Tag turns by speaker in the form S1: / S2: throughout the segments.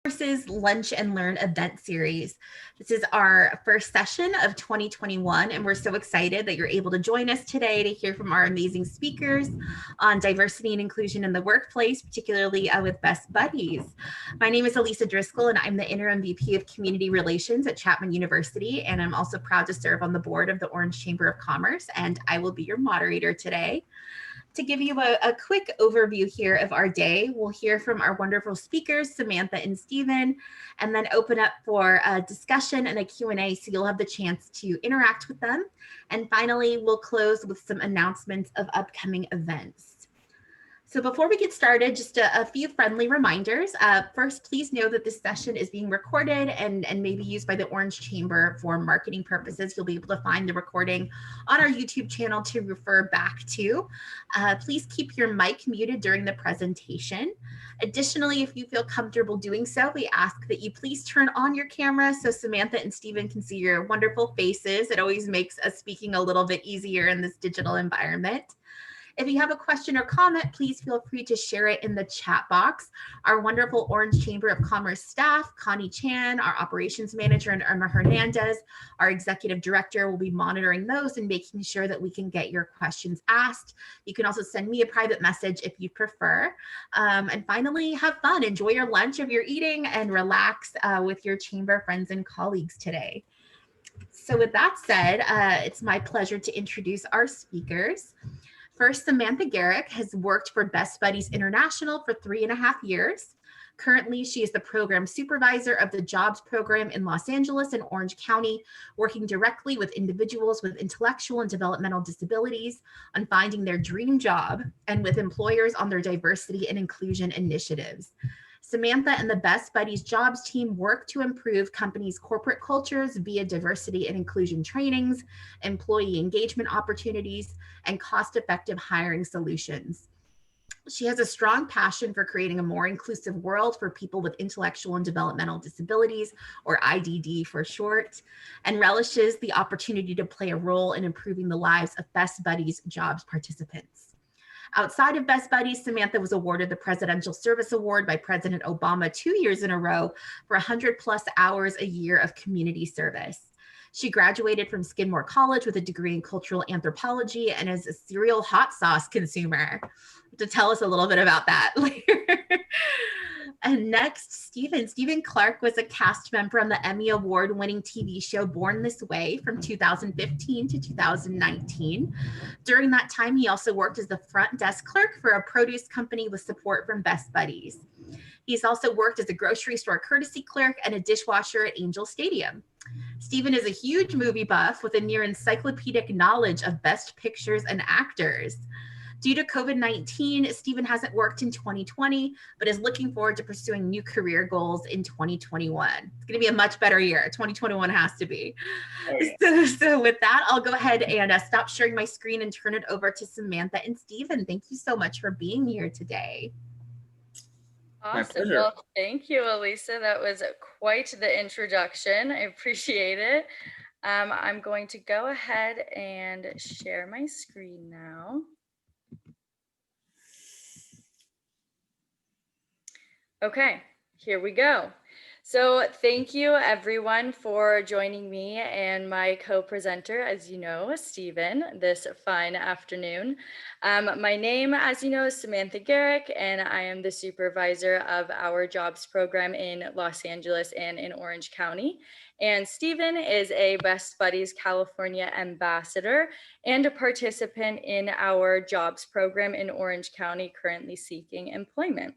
S1: Courses Lunch and Learn event series. This is our first session of 2021, and we're so excited that you're able to join us today to hear from our amazing speakers on diversity and inclusion in the workplace, particularly with Best Buddies. My name is Elisa Driscoll, and I'm the Interim VP of Community Relations at Chapman University, and I'm also proud to serve on the board of the Orange Chamber of Commerce, and I will be your moderator today. To give you a quick overview here of our day, we'll hear from our wonderful speakers, Samantha and Stephen, and then open up for a discussion and a Q&A so you'll have the chance to interact with them. And finally, we'll close with some announcements of upcoming events. So before we get started, just a few friendly reminders. First, please know that this session is being recorded and may be used by the Orange Chamber for marketing purposes. You'll be able to find the recording on our YouTube channel to refer back to. Please keep your mic muted during the presentation. Additionally, if you feel comfortable doing so, we ask that you please turn on your camera so Samantha and Stephen can see your wonderful faces. It always makes us speaking a little bit easier in this digital environment. If you have a question or comment, please feel free to share it in the chat box. Our wonderful Orange Chamber of Commerce staff, Connie Chan, our operations manager, and Irma Hernandez, our executive director, will be monitoring those and making sure that we can get your questions asked. You can also send me a private message if you prefer. And finally, have fun. Enjoy your lunch if you're eating and relax with your chamber friends and colleagues today. So with that said, it's my pleasure to introduce our speakers. First, Samantha Garrick has worked for Best Buddies International for 3.5 years. Currently, she is the program supervisor of the Jobs program in Los Angeles and Orange County, working directly with individuals with intellectual and developmental disabilities on finding their dream job and with employers on their diversity and inclusion initiatives. Samantha and the Best Buddies Jobs team work to improve companies' corporate cultures via diversity and inclusion trainings, employee engagement opportunities, and cost-effective hiring solutions. She has a strong passion for creating a more inclusive world for people with intellectual and developmental disabilities, or IDD for short, and relishes the opportunity to play a role in improving the lives of Best Buddies Jobs participants. Outside of Best Buddies, Samantha was awarded the Presidential Service Award by President Obama 2 years in a row for 100+ hours a year of community service. She graduated from Skidmore College with a degree in cultural anthropology and is a serial hot sauce consumer. To tell us a little bit about that later. And next, Stephen Clark was a cast member on the Emmy Award-winning TV show Born This Way from 2015 to 2019. During that time, he also worked as the front desk clerk for a produce company with support from Best Buddies. He's also worked as a grocery store courtesy clerk and a dishwasher at Angel Stadium. Stephen is a huge movie buff with a near encyclopedic knowledge of best pictures and actors. Due to COVID-19, Stephen hasn't worked in 2020, but is looking forward to pursuing new career goals in 2021. It's going to be a much better year. 2021 has to be. Oh, yeah. So with that, I'll go ahead and stop sharing my screen and turn it over to Samantha and Stephen. Thank you so much for being here today.
S2: Awesome. Well, thank you, Elisa. That was quite the introduction. I appreciate it. I'm going to go ahead and share my screen now. Okay, here we go. So thank you everyone for joining me and my co-presenter, as you know, Stephen, this fine afternoon. My name, as you know, is Samantha Garrick, and I am the supervisor of our jobs program in Los Angeles and in Orange County. And Stephen is a Best Buddies California ambassador and a participant in our jobs program in Orange County, currently seeking employment.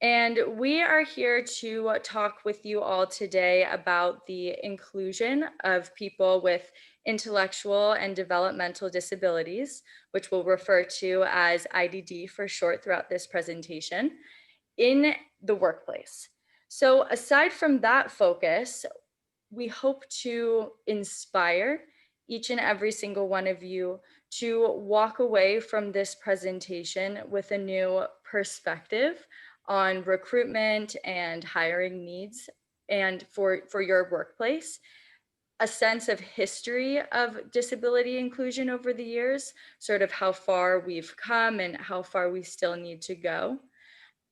S2: And we are here to talk with you all today about the inclusion of people with intellectual and developmental disabilities, which we'll refer to as IDD for short throughout this presentation, in the workplace. So aside from that focus, we hope to inspire each and every single one of you to walk away from this presentation with a new perspective on recruitment and hiring needs and for your workplace, a sense of history of disability inclusion over the years, sort of how far we've come and how far we still need to go.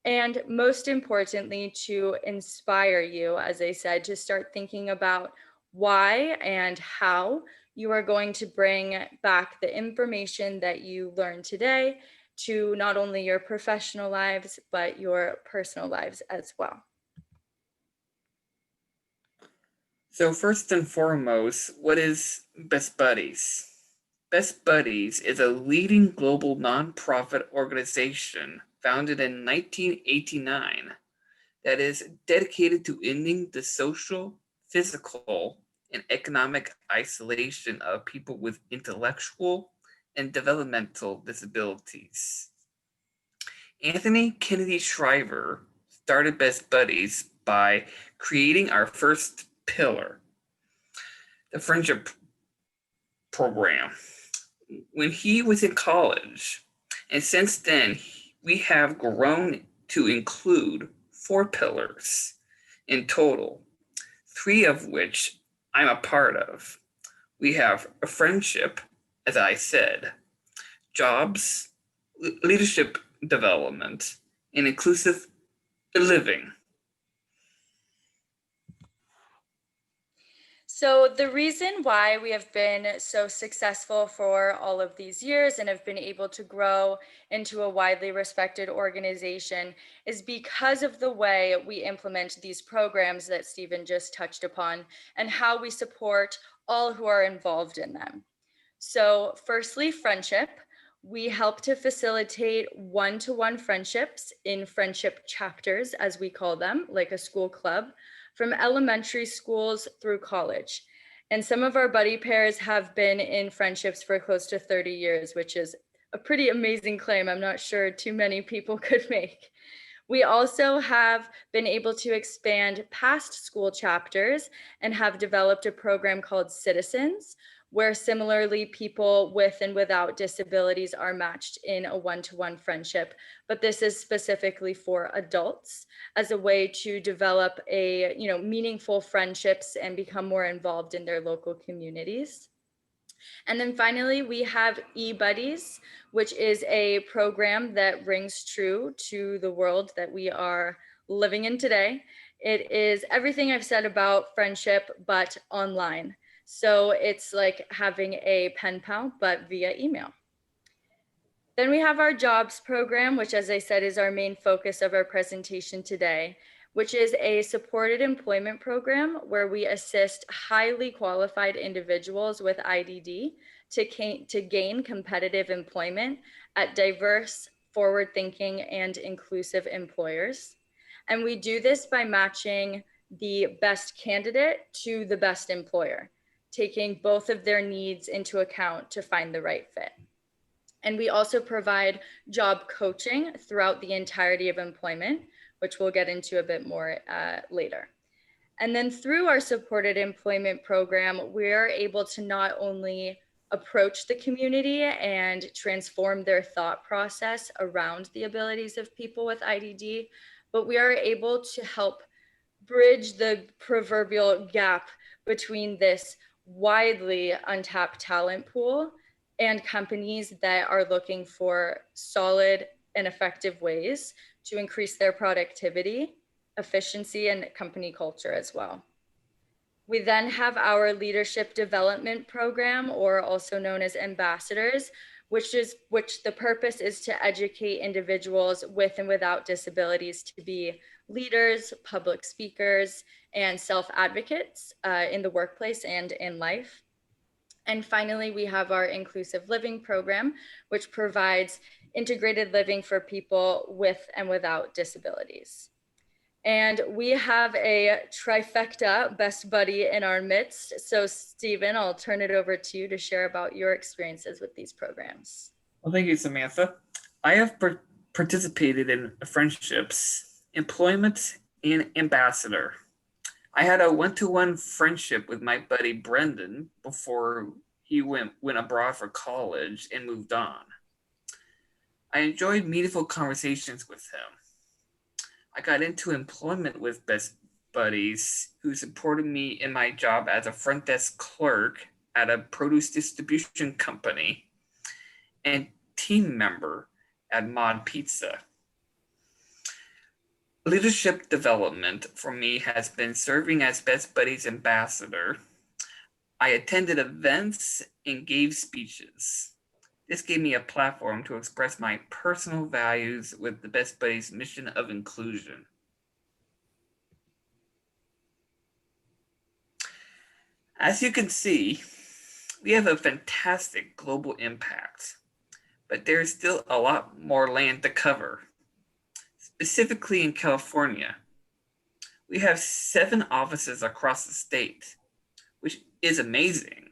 S2: and most importantly, to inspire you, as I said, to start thinking about why and how you are going to bring back the information that you learned today to not only your professional lives, but your personal lives as well.
S3: So first and foremost, what is Best Buddies? Best Buddies is a leading global nonprofit organization founded in 1989 that is dedicated to ending the social, physical, and economic isolation of people with intellectual and developmental disabilities. Anthony Kennedy Shriver started Best Buddies by creating our first pillar, the friendship program, when he was in college. And since then, we have grown to include 4 pillars in total, 3 of which I'm a part of. We have a friendship, as I said, jobs, leadership development, and inclusive living.
S2: So, the reason why we have been so successful for all of these years and have been able to grow into a widely respected organization is because of the way we implement these programs that Stephen just touched upon and how we support all who are involved in them. So, firstly, friendship. We help to facilitate one-to-one friendships in friendship chapters, as we call them, like a school club, from elementary schools through college. And some of our buddy pairs have been in friendships for close to 30 years, which is a pretty amazing claim. I'm not sure too many people could make. We also have been able to expand past school chapters and have developed a program called Citizens, where similarly people with and without disabilities are matched in a one-to-one friendship. But this is specifically for adults as a way to develop meaningful friendships and become more involved in their local communities. And then finally, we have eBuddies, which is a program that rings true to the world that we are living in today. It is everything I've said about friendship, but online. So it's like having a pen pal, but via email. Then we have our jobs program, which, as I said, is our main focus of our presentation today, which is a supported employment program where we assist highly qualified individuals with IDD to gain competitive employment at diverse, forward-thinking, and inclusive employers. And we do this by matching the best candidate to the best employer, taking both of their needs into account to find the right fit. And we also provide job coaching throughout the entirety of employment, which we'll get into a bit more later. And then through our supported employment program, we're able to not only approach the community and transform their thought process around the abilities of people with IDD, but we are able to help bridge the proverbial gap between this widely untapped talent pool and companies that are looking for solid and effective ways to increase their productivity, efficiency, and company culture as well. We then have our leadership development program, or also known as ambassadors, which the purpose is to educate individuals with and without disabilities to be leaders, public speakers, and self-advocates in the workplace and in life. And finally, we have our inclusive living program, which provides integrated living for people with and without disabilities. And we have a trifecta best buddy in our midst. So Stephen, I'll turn it over to you to share about your experiences with these programs.
S3: Well, thank you, Samantha. I have participated in friendships, employment, and ambassador. I had a one-to-one friendship with my buddy Brendan before he went abroad for college and moved on. I enjoyed meaningful conversations with him. I got into employment with Best Buddies, who supported me in my job as a front desk clerk at a produce distribution company and team member at Mod Pizza. Leadership development for me has been serving as Best Buddies ambassador. I attended events and gave speeches. This gave me a platform to express my personal values with the Best Buddies mission of inclusion. As you can see, we have a fantastic global impact, but there is still a lot more land to cover. Specifically in California, we have 7 offices across the state, which is amazing,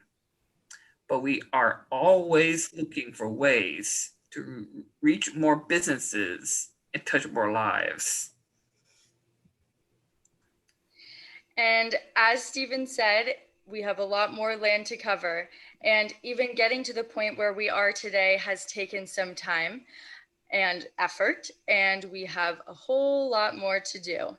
S3: but we are always looking for ways to reach more businesses and touch more lives.
S2: And as Stephen said, we have a lot more land to cover. And even getting to the point where we are today has taken some time and effort, and we have a whole lot more to do.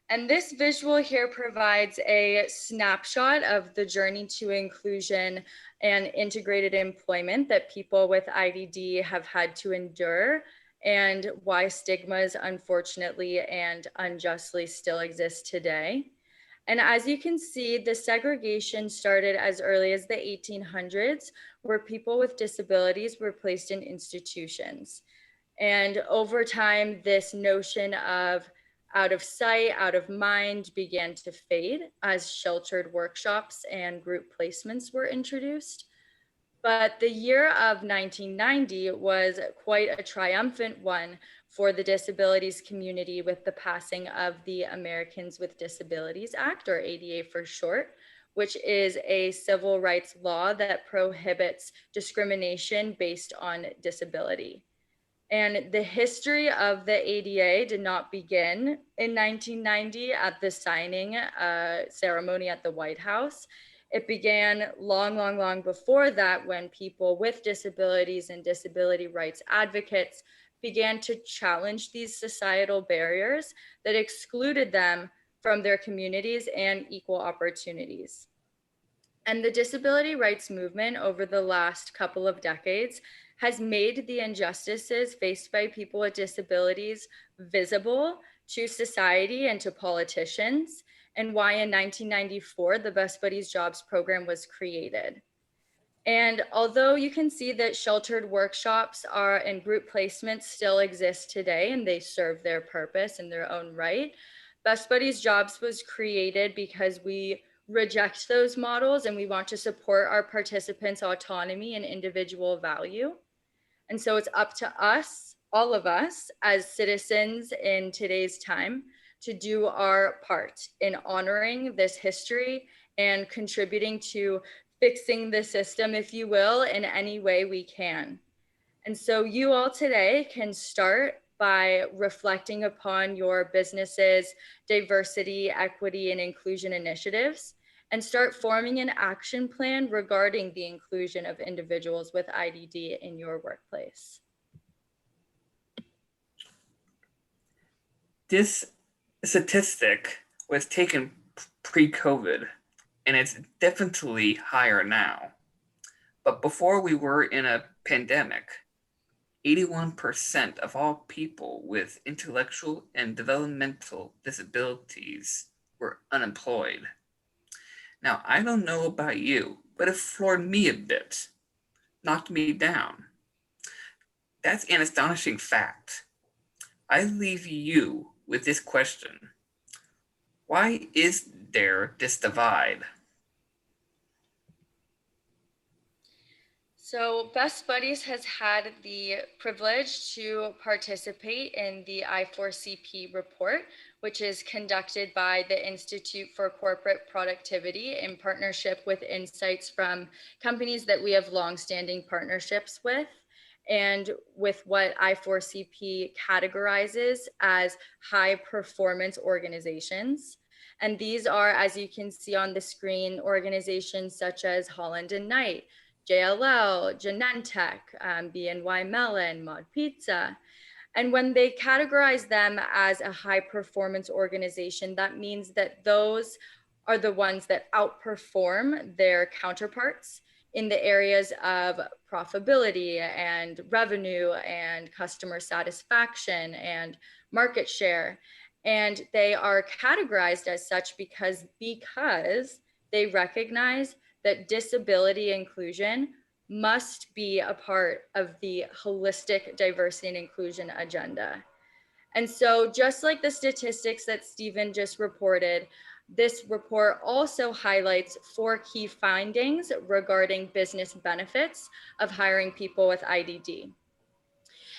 S2: And this visual here provides a snapshot of the journey to inclusion and integrated employment that people with IDD have had to endure, and why stigmas unfortunately and unjustly still exist today. And as you can see, the segregation started as early as the 1800s, where people with disabilities were placed in institutions. And over time, this notion of out of sight, out of mind began to fade as sheltered workshops and group placements were introduced. But the year of 1990 was quite a triumphant one for the disabilities community with the passing of the Americans with Disabilities Act, or ADA for short, which is a civil rights law that prohibits discrimination based on disability. And the history of the ADA did not begin in 1990 at the signing ceremony at the White House. It began long, long, long before that, when people with disabilities and disability rights advocates began to challenge these societal barriers that excluded them from their communities and equal opportunities. And the disability rights movement over the last couple of decades has made the injustices faced by people with disabilities visible to society and to politicians, and why in 1994 the Best Buddies Jobs program was created. And although you can see that sheltered workshops are and group placements still exist today and they serve their purpose in their own right, Best Buddies Jobs was created because we reject those models and we want to support our participants' autonomy and individual value. And so it's up to us, all of us, as citizens in today's time, to do our part in honoring this history and contributing to fixing the system, if you will, in any way we can. And so you all today can start by reflecting upon your business's diversity, equity, and inclusion initiatives, and start forming an action plan regarding the inclusion of individuals with IDD in your workplace.
S3: This statistic was taken pre-COVID, and it's definitely higher now. But before we were in a pandemic, 81% of all people with intellectual and developmental disabilities were unemployed. Now, I don't know about you, but it floored me a bit, knocked me down. That's an astonishing fact. I leave you with this question. Why is there this divide?
S2: So Best Buddies has had the privilege to participate in the I4CP report, which is conducted by the Institute for Corporate Productivity in partnership with insights from companies that we have longstanding partnerships with, and with what I4CP categorizes as high performance organizations. And these are, as you can see on the screen, organizations such as Holland and Knight, JLL, Genentech, BNY Mellon, Mod Pizza. And when they categorize them as a high performance organization, that means that those are the ones that outperform their counterparts in the areas of profitability and revenue and customer satisfaction and market share. And they are categorized as such because they recognize that disability inclusion must be a part of the holistic diversity and inclusion agenda. And so just like the statistics that Stephen just reported, this report also highlights 4 key findings regarding business benefits of hiring people with IDD.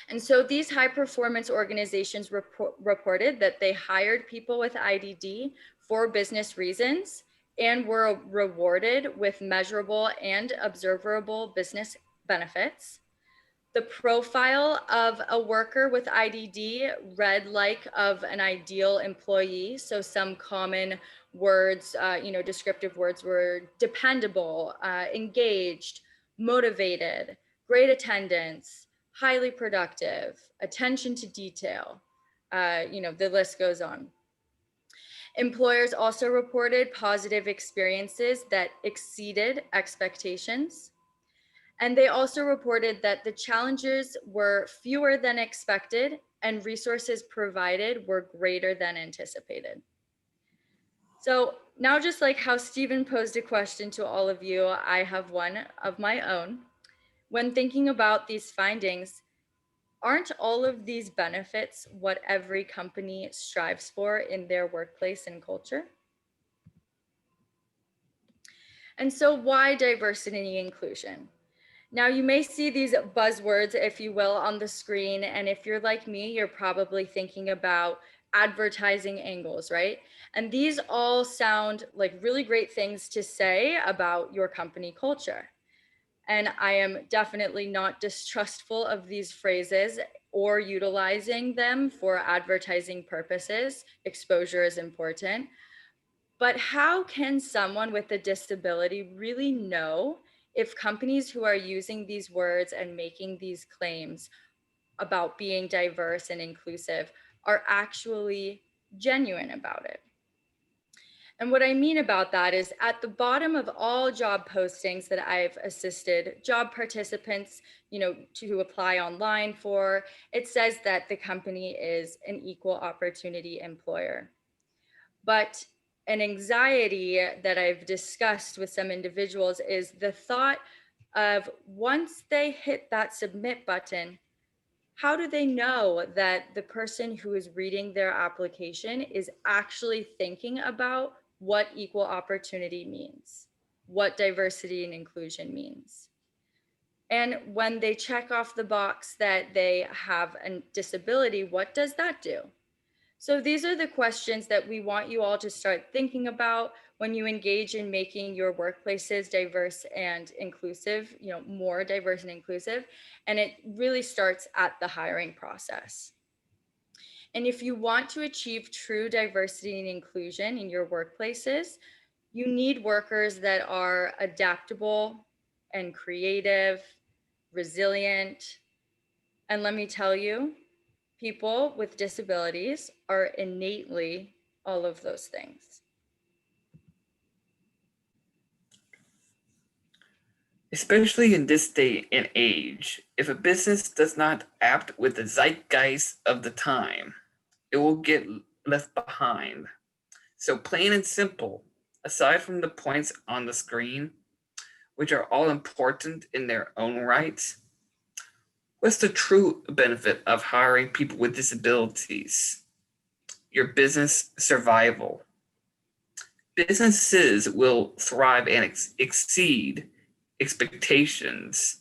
S2: And so these high performance organizations reported that they hired people with IDD for business reasons and were rewarded with measurable and observable business benefits. The profile of a worker with IDD read like of an ideal employee. So some common words, descriptive words were dependable, engaged, motivated, great attendance, highly productive, attention to detail. The list goes on. Employers also reported positive experiences that exceeded expectations. And they also reported that the challenges were fewer than expected and resources provided were greater than anticipated. So now, just like how Stephen posed a question to all of you, I have one of my own. When thinking about these findings, aren't all of these benefits what every company strives for in their workplace and culture? And so why diversity and inclusion? Now, you may see these buzzwords, if you will, on the screen. And if you're like me, you're probably thinking about advertising angles, right? And these all sound like really great things to say about your company culture. And I am definitely not distrustful of these phrases or utilizing them for advertising purposes. Exposure is important. But how can someone with a disability really know if companies who are using these words and making these claims about being diverse and inclusive are actually genuine about it? And what I mean about that is at the bottom of all job postings that I've assisted job participants, to apply online for, it says that the company is an equal opportunity employer. But an anxiety that I've discussed with some individuals is the thought of once they hit that submit button, how do they know that the person who is reading their application is actually thinking about what equal opportunity means, what diversity and inclusion means? And when they check off the box that they have a disability, what does that do? So these are the questions that we want you all to start thinking about when you engage in making your workplaces diverse and inclusive, more diverse and inclusive. And it really starts at the hiring process. And if you want to achieve true diversity and inclusion in your workplaces, you need workers that are adaptable and creative, resilient. And let me tell you, people with disabilities are innately all of those things.
S3: Especially in this day and age, if a business does not act with the zeitgeist of the time, it will get left behind. So, plain and simple, aside from the points on the screen, which are all important in their own rights, what's the true benefit of hiring people with disabilities? Your business survival. Businesses will thrive and exceed expectations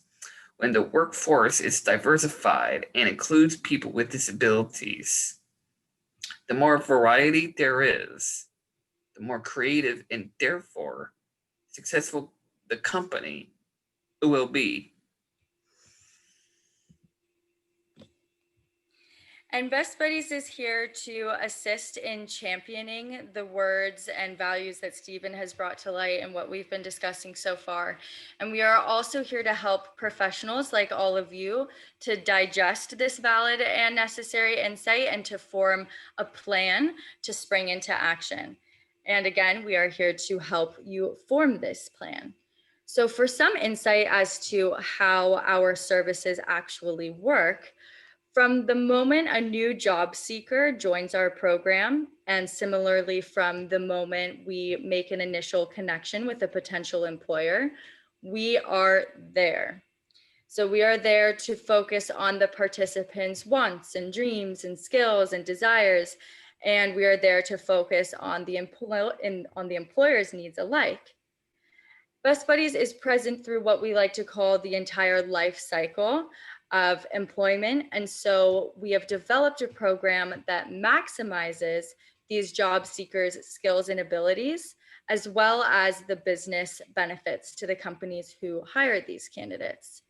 S3: when the workforce is diversified and includes people with disabilities. The more variety there is, the more creative and therefore successful the company will be.
S2: And Best Buddies is here to assist in championing the words and values that Stephen has brought to light and what we've been discussing so far. And we are also here to help professionals like all of you to digest this valid and necessary insight and to form a plan to spring into action. And again, we are here to help you form this plan. So for some insight as to how our services actually work, From the moment a new job seeker joins our program, and similarly from the moment we make an initial connection with a potential employer, we are there. So we are there to focus on the participants' wants and dreams and skills and desires, and we are there to focus on the employer's needs alike. Best Buddies is present through what we like to call the entire life cycle of employment. And so we have developed a program that maximizes these job seekers' skills and abilities, as well as the business benefits to the companies who hire these candidates.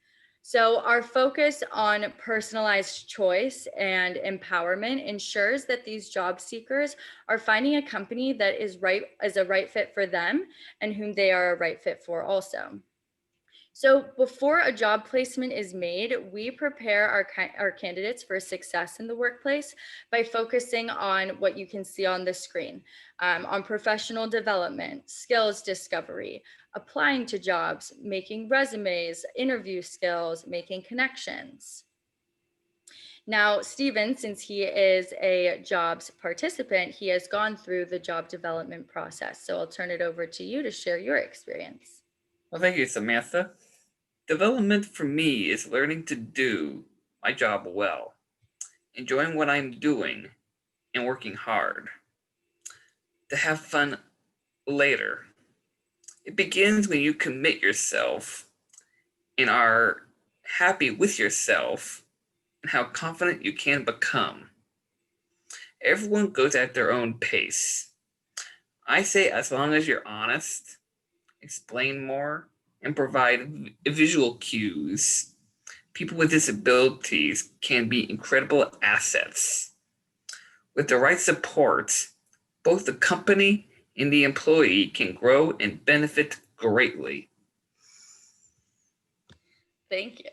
S2: So our focus on personalized choice and empowerment ensures that these job seekers are finding a company that is a right fit for them and whom they are a right fit for also. So before a job placement is made, we prepare our candidates for success in the workplace by focusing on what you can see on the screen, on professional development, skills discovery, applying to jobs, making resumes, interview skills, making connections. Now, Stephen, since he is a jobs participant, he has gone through the job development process. So I'll turn it over to you to share your experience.
S3: Well, thank you, Samantha. Development for me is learning to do my job well, enjoying what I'm doing, and working hard. To have fun later. It begins when you commit yourself and are happy with yourself and how confident you can become. Everyone goes at their own pace. I say as long as you're honest, explain more, and provide visual cues, people with disabilities can be incredible assets. With the right support, both the company and the employee can grow and benefit greatly.
S2: Thank you.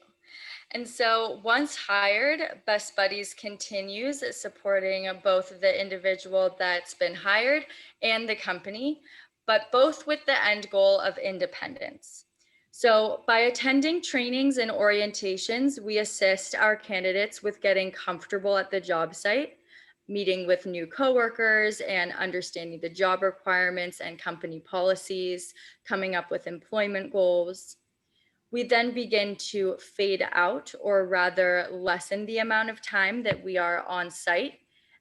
S2: And so once hired, Best Buddies continues supporting both the individual that's been hired and the company, but both with the end goal of independence. So by attending trainings and orientations, we assist our candidates with getting comfortable at the job site, meeting with new coworkers and understanding the job requirements and company policies, coming up with employment goals. We then begin to fade out, or rather lessen the amount of time that we are on site.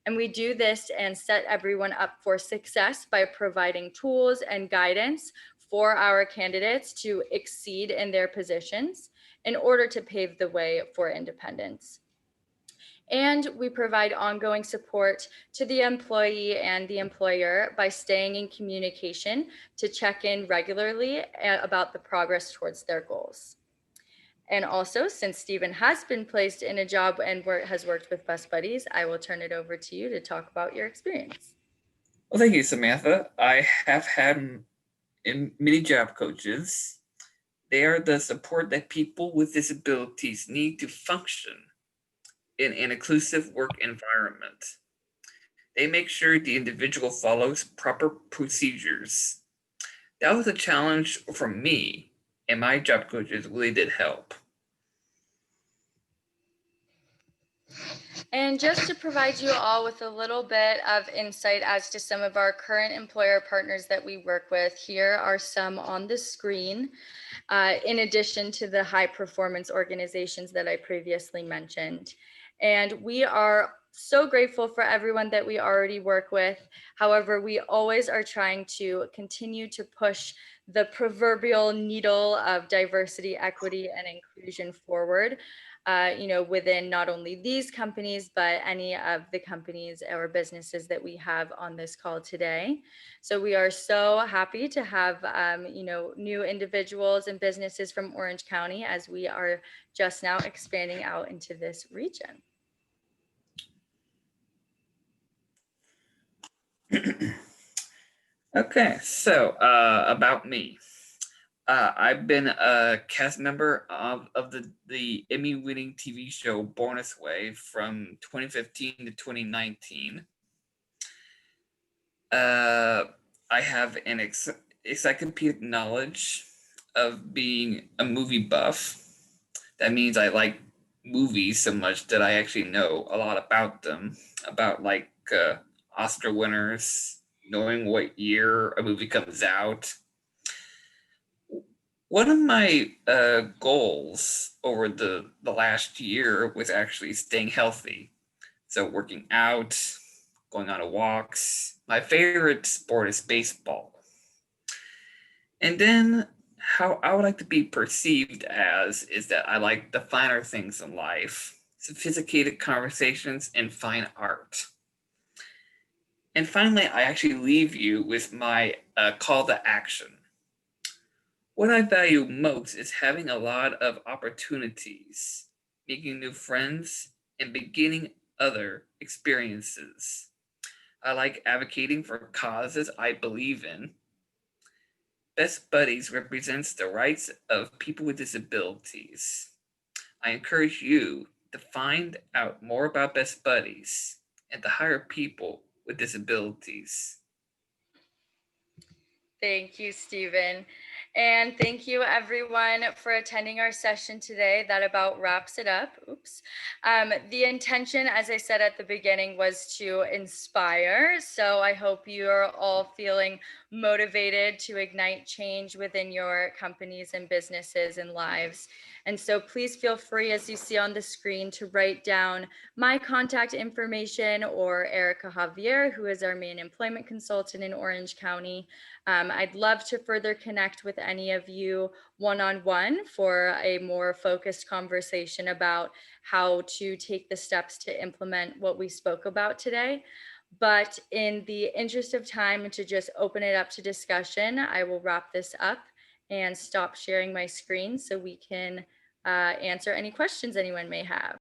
S2: And we do this and set everyone up for success by providing tools and guidance for our candidates to exceed in their positions in order to pave the way for independence. And we provide ongoing support to the employee and the employer by staying in communication to check in regularly about the progress towards their goals. And also, since Stephen has been placed in a job and has worked with Best Buddies, I will turn it over to you to talk about your experience.
S3: Well, thank you, Samantha. I have had many job coaches. They are the support that people with disabilities need to function in an inclusive work environment. They make sure the individual follows proper procedures. That was a challenge for me, and my job coaches really did help.
S2: And just to provide you all with a little bit of insight as to some of our current employer partners that we work with, here are some on the screen, in addition to the high performance organizations that I previously mentioned. And we are so grateful for everyone that we already work with. However, we always are trying to continue to push the proverbial needle of diversity, equity, and inclusion forward, within not only these companies, but any of the companies or businesses that we have on this call today. So we are so happy to have, new individuals and businesses from Orange County as we are just now expanding out into this region.
S3: Okay, so about me. I've been a cast member of the Emmy-winning TV show Born This Way from 2015 to 2019. I have an encyclopedic knowledge of being a movie buff. That means I like movies so much that I actually know a lot about them, about like Oscar winners, knowing what year a movie comes out. One of my goals over the last year was actually staying healthy. So working out, going on walks. My favorite sport is baseball. And then how I would like to be perceived as is that I like the finer things in life, sophisticated conversations, and fine art. And finally, I actually leave you with my call to action. What I value most is having a lot of opportunities, making new friends, and beginning other experiences. I like advocating for causes I believe in. Best Buddies represents the rights of people with disabilities. I encourage you to find out more about Best Buddies and to hire people with disabilities.
S2: Thank you, Stephen. And thank you, everyone, for attending our session today. That about wraps it up. Oops. The intention, as I said at the beginning, was to inspire. So I hope you're all feeling motivated to ignite change within your companies and businesses and lives. And so please feel free, as you see on the screen, to write down my contact information or Erica Javier, who is our main employment consultant in Orange County. I'd love to further connect with any of you one-on-one for a more focused conversation about how to take the steps to implement what we spoke about today. But in the interest of time and to just open it up to discussion, I will wrap this up and stop sharing my screen so we can answer any questions anyone may have.